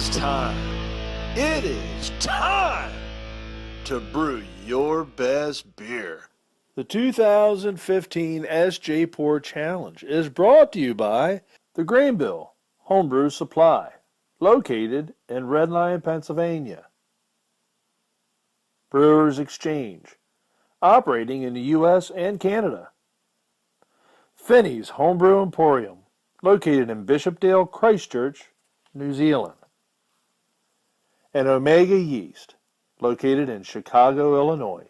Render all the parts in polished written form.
is time. It is time to brew your best beer. The 2015 Sjporr Challenge is brought to you by the Grainbill Homebrew Supply, located in Red Lion, Pennsylvania. Brewers Exchange, operating in the U.S. and Canada. Finney's Homebrew Emporium, located in Bishopdale, Christchurch, New Zealand. And Omega Yeast, located in Chicago, Illinois.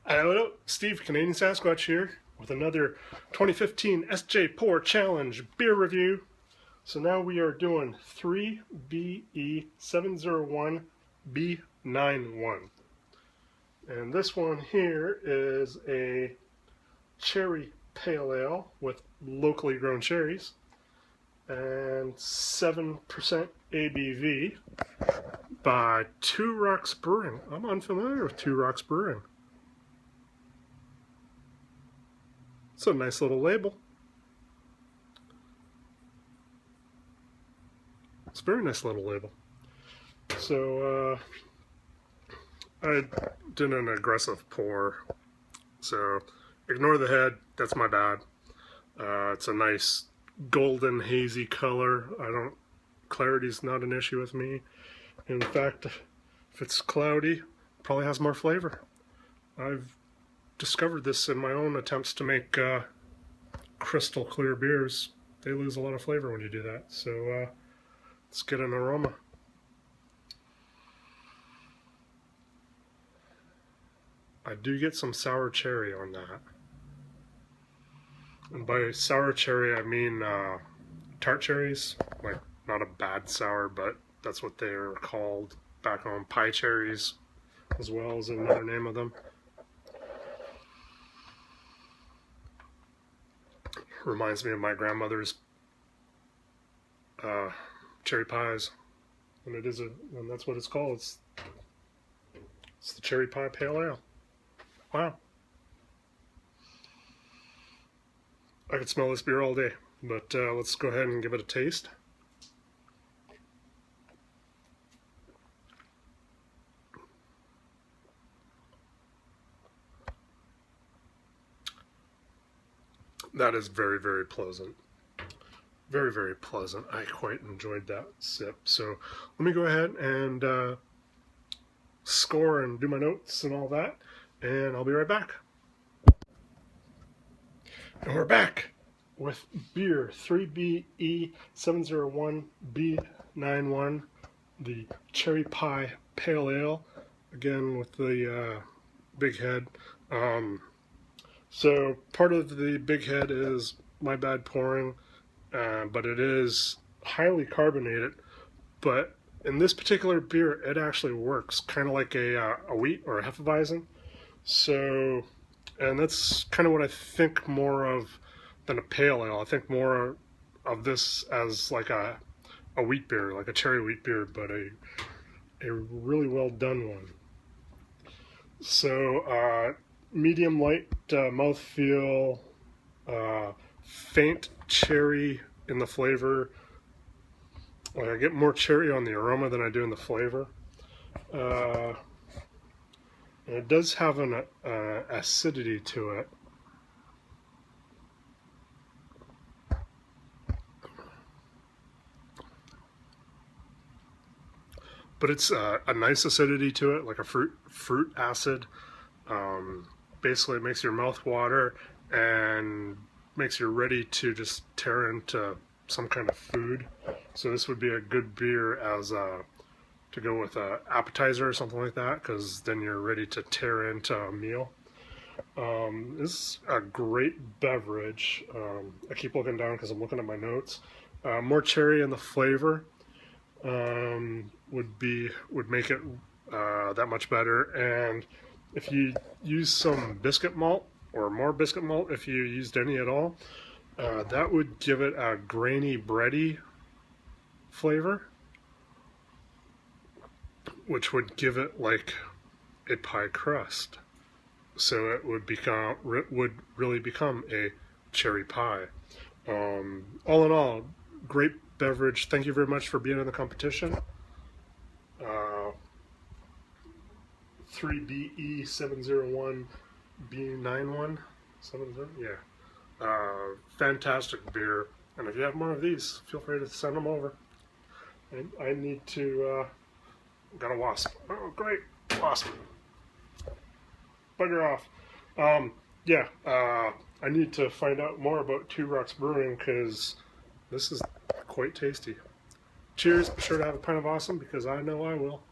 Hello, Steve, Canadian Sasquatch here with another 2015 Sjporr Challenge beer review. So now we are doing 3BE-701-B91. And this one here is a cherry pale ale with locally grown cherries and 7% ABV by Two Rocks Brewing. I'm unfamiliar with Two Rocks Brewing. It's a nice little label. It's a very nice little label. So I did an aggressive pour, so ignore the head, that's my bad. It's a nice golden hazy color. Clarity's not an issue with me. In fact, if it's cloudy, it probably has more flavor. I've discovered this in my own attempts to make crystal clear beers. They lose a lot of flavor when you do that. So let's get an aroma. I do get some sour cherry on that. And by sour cherry, I mean tart cherries. Like, not a bad sour, but that's what they're called back home. Pie cherries, as well as another name of them. Reminds me of my grandmother's cherry pies, and and that's what it's called. It's the cherry pie pale ale. Wow. I could smell this beer all day, but let's go ahead and give it a taste. That is very, very pleasant. Very, very pleasant. I quite enjoyed that sip. So let me go ahead and score and do my notes and all that, and I'll be right back. And we're back with beer 3BE-701-B91, the Cherry Pie Pale Ale, again with the big head. So part of the big head is my bad pouring, but it is highly carbonated. But in this particular beer, it actually works, kind of like a wheat or a Hefeweizen. So, and that's kind of what I think more of than a pale ale. I think more of this as like a wheat beer, like a cherry wheat beer, but a really well done one. So, medium light mouthfeel, faint cherry in the flavor. Like, I get more cherry on the aroma than I do in the flavor. And it does have an acidity to it. But it's a nice acidity to it, like a fruit acid. Basically, it makes your mouth water and makes you ready to just tear into some kind of food. So this would be a good beer as to go with an appetizer or something like that, because then you're ready to tear into a meal. This is a great beverage. I keep looking down because I'm looking at my notes. More cherry in the flavor would make it that much better. And if you use some biscuit malt, or more biscuit malt if you used any at all, that would give it a grainy, bready flavor, which would give it like a pie crust. So it would really become a cherry pie. All in all, great beverage. Thank you very much for being in the competition. 3BE-701-B91. 70? Yeah. Fantastic beer. And if you have more of these, feel free to send them over. I need to, got a wasp. Oh, great. Wasp. Bugger off. Yeah, I need to find out more about Two Rocks Brewing because this is quite tasty. Cheers. Be sure to have a pint of awesome because I know I will.